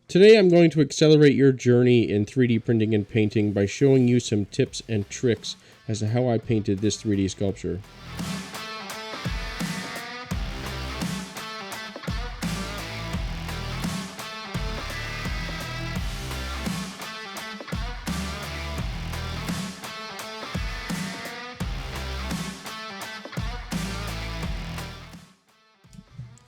Today I'm going to accelerate your journey in 3D printing and painting by showing you some tips and tricks as to how I painted this 3D sculpture.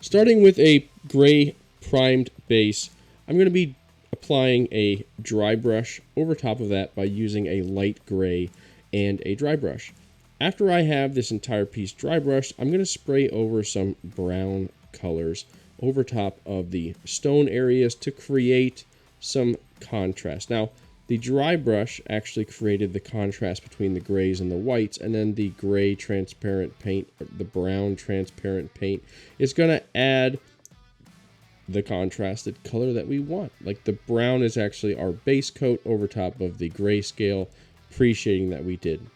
Starting with a gray primed base, I'm going to be applying a dry brush over top of that by using a light gray and a dry brush. After I have this entire piece dry brushed, I'm going to spray over some brown colors over top of the stone areas to create some contrast. Now, the dry brush actually created the contrast between the grays and the whites, and then the gray transparent paint, the brown transparent paint, is going to add the contrasted color that we want. Like the brown is actually our base coat over top of the grayscale pre-shading that we did.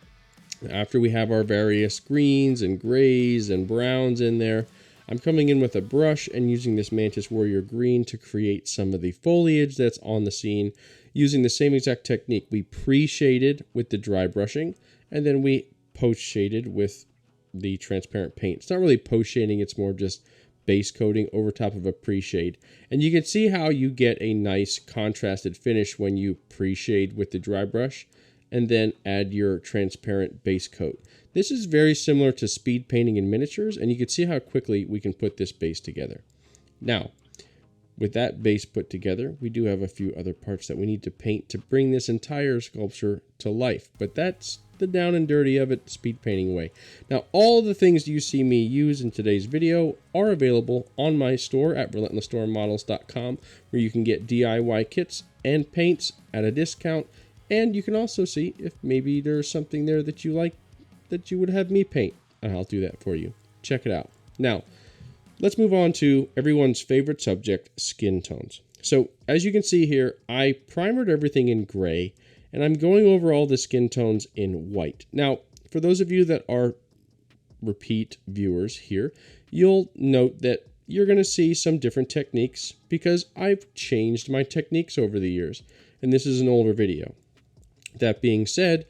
After we have our various greens and grays and browns in there, I'm coming in with a brush and using this Mantis Warrior green to create some of the foliage that's on the scene. Using the same exact technique, we pre-shaded with the dry brushing and then we post-shaded with the transparent paint. It's not really post-shading, it's more just base coating over top of a pre-shade. And you can see how you get a nice contrasted finish when you pre-shade with the dry brush and then add your transparent base coat. This is very similar to speed painting in miniatures, and you can see how quickly we can put this base together. Now, with that base put together, we do have a few other parts that we need to paint to bring this entire sculpture to life, but that's the down and dirty of it, speed painting way. Now, all the things you see me use in today's video are available on my store at relentlessstormmodels.com, where you can get DIY kits and paints at a discount, and you can also see if maybe there's something there that you like that you would have me paint, and I'll do that for you. Check it out. Now, let's move on to everyone's favorite subject, skin tones. So, as you can see here, I primered everything in gray, and I'm going over all the skin tones in white. Now, for those of you that are repeat viewers here, you'll note that you're going to see some different techniques because I've changed my techniques over the years, and this is an older video. That being said,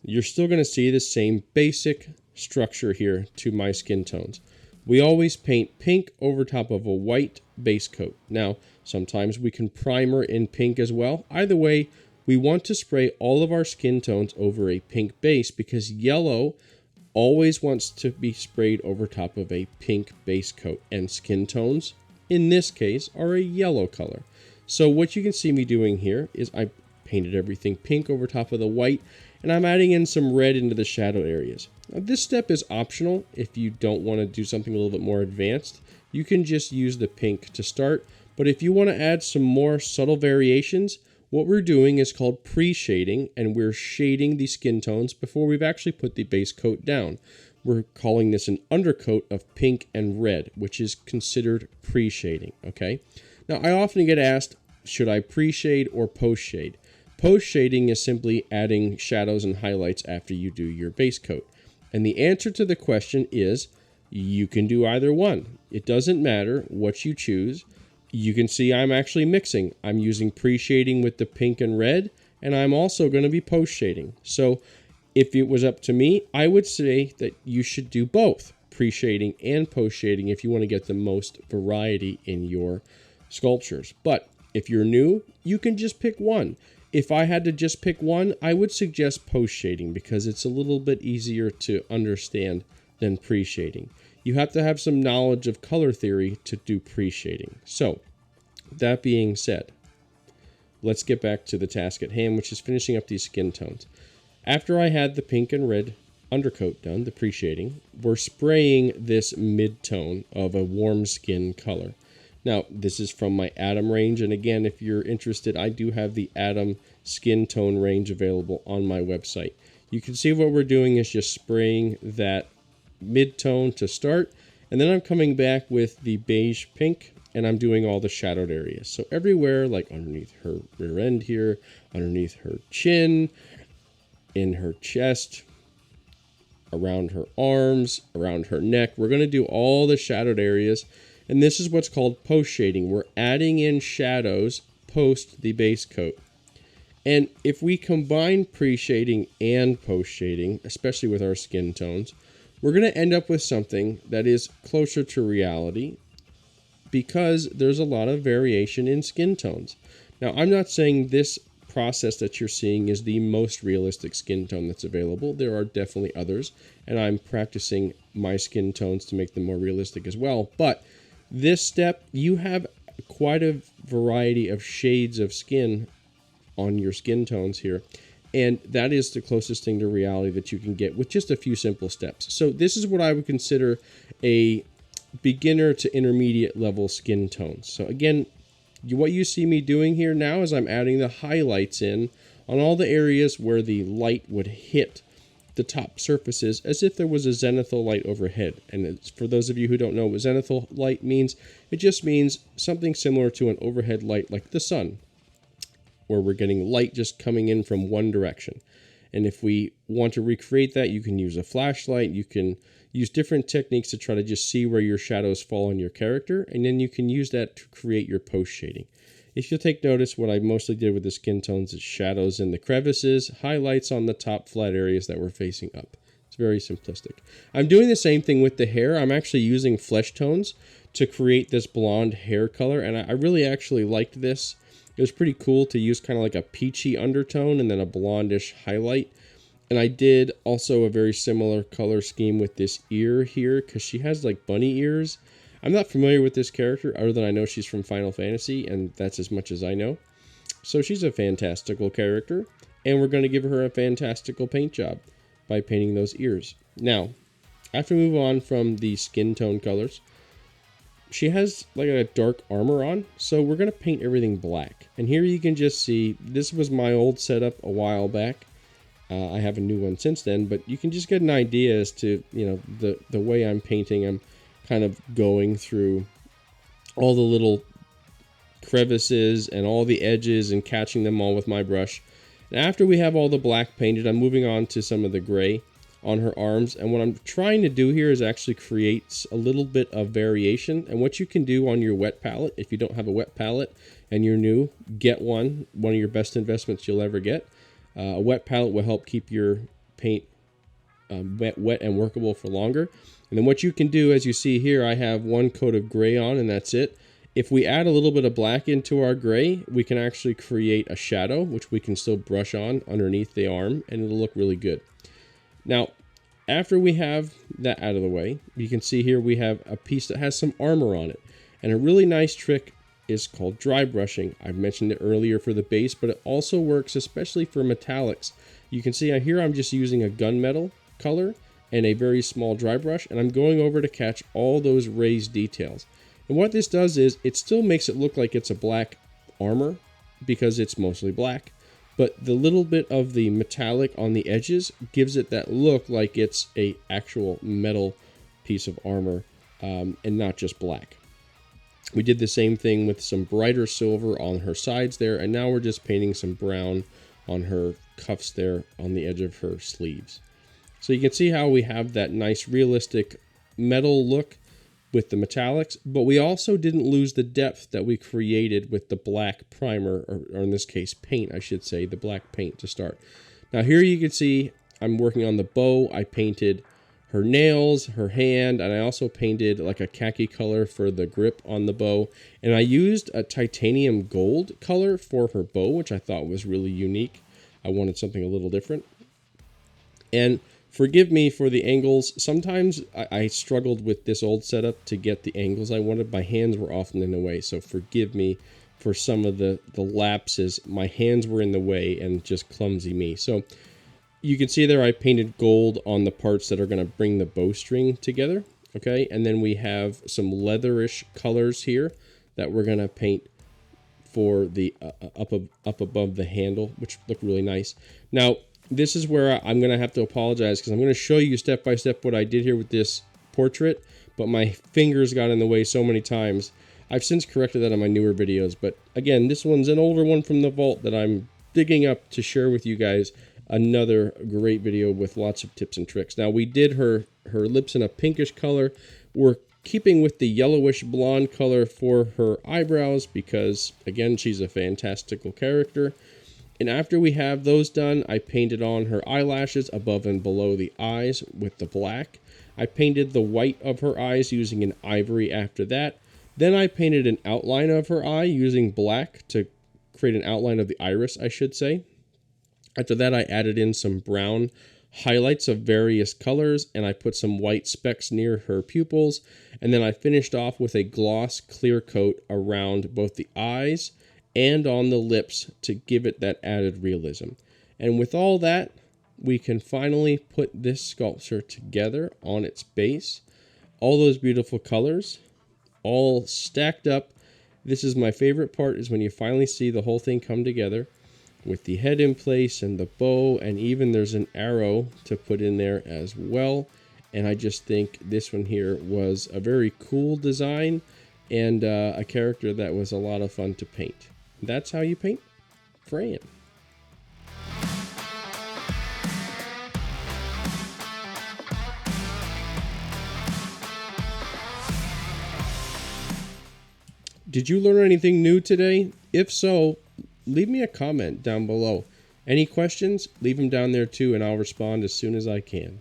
you're still going to see the same basic structure here to my skin tones. We always paint pink over top of a white base coat. Now, sometimes we can primer in pink as well. Either way, we want to spray all of our skin tones over a pink base because yellow always wants to be sprayed over top of a pink base coat, and skin tones, in this case, are a yellow color. So what you can see me doing here is I painted everything pink over top of the white, and I'm adding in some red into the shadow areas. Now, this step is optional. If you don't want to do something a little bit more advanced, you can just use the pink to start. But if you want to add some more subtle variations, what we're doing is called pre-shading, and we're shading the skin tones before we've actually put the base coat down. We're calling this an undercoat of pink and red, which is considered pre-shading, okay? Now, I often get asked, should I pre-shade or post-shade? Post-shading is simply adding shadows and highlights after you do your base coat. And the answer to the question is, you can do either one. It doesn't matter what you choose. You can see I'm actually mixing. I'm using pre-shading with the pink and red, and I'm also going to be post-shading. So if it was up to me, I would say that you should do both, pre-shading and post-shading, if you want to get the most variety in your sculptures. But if you're new, you can just pick one. If I had to just pick one, I would suggest post-shading because it's a little bit easier to understand than pre-shading. You have to have some knowledge of color theory to do pre-shading. So, that being said, let's get back to the task at hand, which is finishing up these skin tones. After I had the pink and red undercoat done, the pre-shading, we're spraying this mid-tone of a warm skin color. Now, this is from my Atom range, and again, if you're interested, I do have the Atom skin tone range available on my website. You can see what we're doing is just spraying that mid-tone to start, and then I'm coming back with the beige pink, and I'm doing all the shadowed areas. So everywhere, like underneath her rear end here, underneath her chin, in her chest, around her arms, around her neck, we're going to do all the shadowed areas. And this is what's called post shading. We're adding in shadows post the base coat. And if we combine pre-shading and post-shading, especially with our skin tones, we're going to end up with something that is closer to reality because there's a lot of variation in skin tones. Now, I'm not saying this process that you're seeing is the most realistic skin tone that's available. There are definitely others, and I'm practicing my skin tones to make them more realistic as well. But this step, you have quite a variety of shades of skin on your skin tones here, and that is the closest thing to reality that you can get with just a few simple steps. So this is what I would consider a beginner to intermediate level skin tones. So again, what you see me doing here now is I'm adding the highlights in on all the areas where the light would hit the top surfaces as if there was a zenithal light overhead. And for those of you who don't know what zenithal light means, it just means something similar to an overhead light like the sun, where we're getting light just coming in from one direction. And if we want to recreate that, you can use a flashlight, you can use different techniques to try to just see where your shadows fall on your character, and then you can use that to create your post shading. If you'll take notice, what I mostly did with the skin tones is shadows in the crevices, highlights on the top flat areas that were facing up. It's very simplistic. I'm doing the same thing with the hair. I'm actually using flesh tones to create this blonde hair color, and I really actually liked this. It was pretty cool to use kind of like a peachy undertone and then a blondish highlight. And I did also a very similar color scheme with this ear here because she has like bunny ears. I'm not familiar with this character other than I know she's from Final Fantasy, and that's as much as I know. So she's a fantastical character, and we're going to give her a fantastical paint job by painting those ears. Now, after we move on from the skin tone colors, she has like a dark armor on, so we're going to paint everything black. And here you can just see, this was my old setup a while back. I have a new one since then, but you can just get an idea as to, you know, the way I'm painting. I'm kind of going through all the little crevices and all the edges and catching them all with my brush. And after we have all the black painted, I'm moving on to some of the gray on her arms, and what I'm trying to do here is actually create a little bit of variation. And what you can do on your wet palette, if you don't have a wet palette and you're new, get one of your best investments you'll ever get. A wet palette will help keep your paint wet and workable for longer. And then what you can do, as you see here, I have one coat of gray on and that's it. If we add a little bit of black into our gray, we can actually create a shadow, which we can still brush on underneath the arm, and it'll look really good. Now, after we have that out of the way, you can see here we have a piece that has some armor on it. And a really nice trick is called dry brushing. I've mentioned it earlier for the base, but it also works especially for metallics. You can see here I'm just using a gunmetal color and a very small dry brush, and I'm going over to catch all those raised details. And what this does is it still makes it look like it's a black armor because it's mostly black, but the little bit of the metallic on the edges gives it that look like it's a actual metal piece of armor and not just black. We did the same thing with some brighter silver on her sides there, and now we're just painting some brown on her cuffs there on the edge of her sleeves. So you can see how we have that nice realistic metal look with the metallics, but we also didn't lose the depth that we created with the black primer, or in this case paint, I should say, the black paint to start. Now here you can see I'm working on the bow. I painted her nails, her hand, and I also painted like a khaki color for the grip on the bow. And I used a titanium gold color for her bow, which I thought was really unique. I wanted something a little different. And forgive me for the angles. Sometimes I struggled with this old setup to get the angles I wanted. My hands were often in the way, so forgive me for some of the lapses. My hands were in the way and just clumsy me. So you can see there I painted gold on the parts that are going to bring the bowstring together. Okay, and then we have some leatherish colors here that we're going to paint for the up above the handle, which look really nice. Now, this is where I'm going to have to apologize because I'm going to show you step by step what I did here with this portrait, but my fingers got in the way so many times. I've since corrected that on my newer videos, but again, this one's an older one from the vault that I'm digging up to share with you guys. Another great video with lots of tips and tricks. Now, we did her lips in a pinkish color. We're keeping with the yellowish blonde color for her eyebrows because, again, she's a fantastical character. And after we have those done, I painted on her eyelashes above and below the eyes with the black. I painted the white of her eyes using an ivory after that. Then I painted an outline of her eye using black to create an outline of the iris, I should say. After that, I added in some brown highlights of various colors, and I put some white specks near her pupils. And then I finished off with a gloss clear coat around both the eyes and on the lips to give it that added realism. And with all that, we can finally put this sculpture together on its base. All those beautiful colors, all stacked up. This is my favorite part, is when you finally see the whole thing come together with the head in place and the bow, and even there's an arrow to put in there as well. And I just think this one here was a very cool design and a character that was a lot of fun to paint. That's how you paint Fran. Did you learn anything new today? If so, leave me a comment down below. Any questions? Leave them down there too, and I'll respond as soon as I can.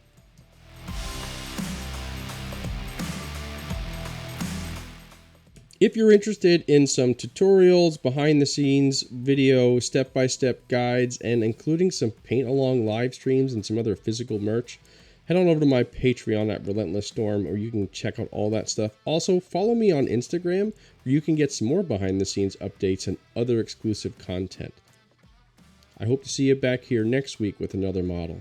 If you're interested in some tutorials, behind the scenes video, step-by-step guides, and including some paint along live streams and some other physical merch, head on over to my Patreon at Relentless Storm, or you can check out all that stuff. Also, follow me on Instagram, where you can get some more behind the scenes updates and other exclusive content. I hope to see you back here next week with another model.